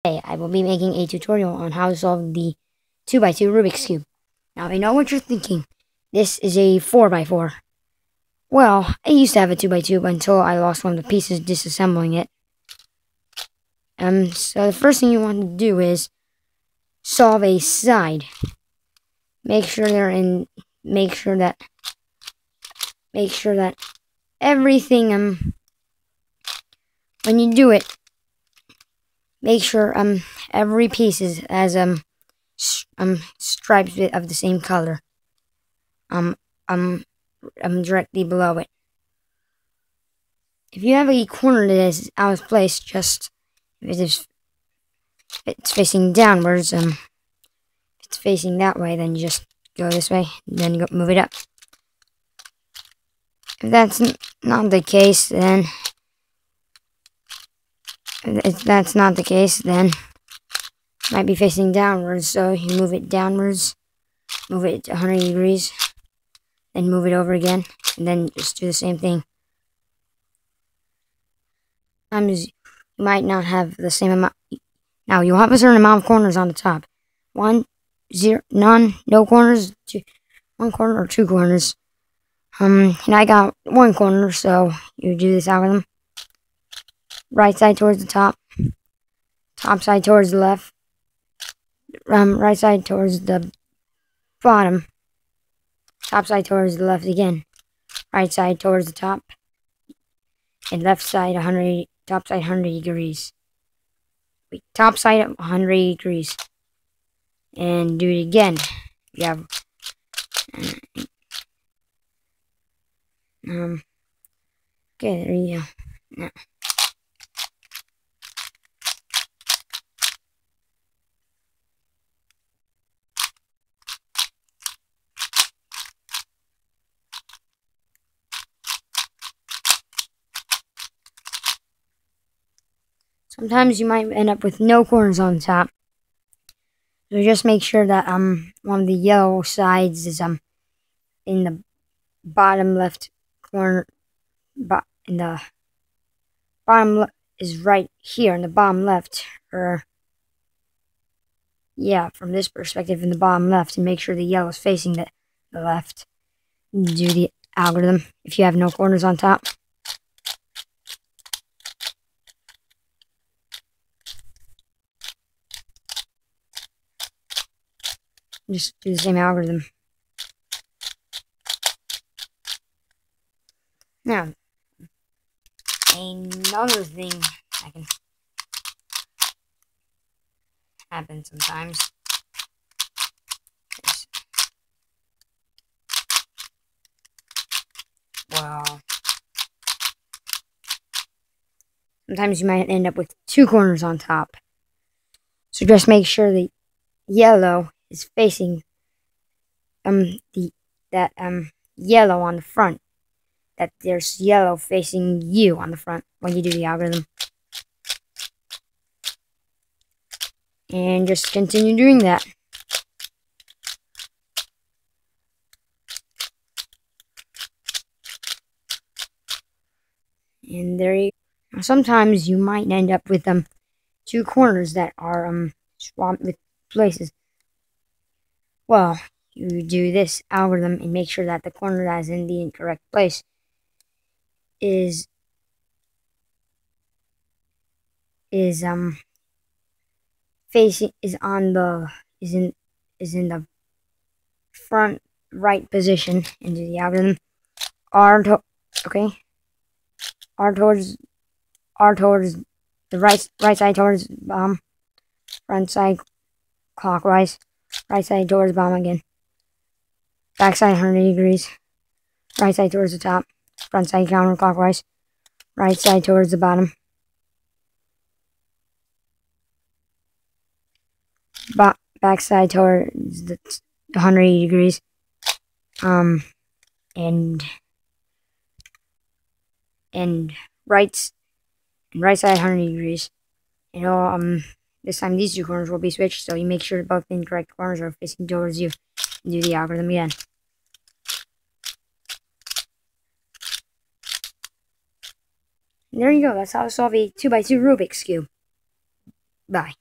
Today, I will be making a tutorial on how to solve the 2x2 Rubik's Cube. Now, I know what you're thinking. This is a 4x4. Well, I used to have a 2x2 until I lost one of the pieces disassembling it. So the first thing you want to do is solve a side. Make sure that everything, when you do it, make sure every piece is as stripes of the same color directly below it. If you have a corner that is out of place, just if it's facing downwards, if it's facing that way, then you just go this way, and then move it up. If that's not the case, then it might be facing downwards, so you move it downwards, move it 100 degrees, then move it over again, and then just do the same thing. Sometimes you might not have the same amount. Now, you'll have a certain amount of corners on the top. 1, 0, none, no corners, 1 corner or 2 corners. And I got 1 corner, so you do this algorithm. Right side towards the top side towards the left, right side towards the bottom, top side towards the left again, right side towards the top, and left side top side 100 degrees. Wait, top side 180 degrees, and do it again. You have okay, there you go. Now, sometimes you might end up with no corners on the top. So just make sure that one of the yellow sides is in the bottom left corner, in the bottom is right here in the bottom left, or yeah, from this perspective in the bottom left, and make sure the yellow is facing the left. Do the algorithm if you have no corners on top. Just do the same algorithm. Now, another thing that can happen sometimes is, well, sometimes you might end up with 2 corners on top. So just make sure the yellow is facing yellow on the front. That there's yellow facing you on the front when you do the algorithm. And just continue doing that. And there you go. Sometimes you might end up with 2 corners that are swamped with places. Well, you do this algorithm and make sure that the corner that is in the incorrect place is in the front right position, and do the algorithm. R towards the right side towards front side clockwise, right side towards bottom again, back side 100 degrees, right side towards the top, front side counterclockwise, right side towards the bottom, back side towards the 180 degrees, and right side 100 degrees. You know, this time these 2 corners will be switched, so you make sure both the incorrect corners are facing towards you, and do the algorithm again. And there you go. That's how to solve a 2x2 Rubik's Cube. Bye.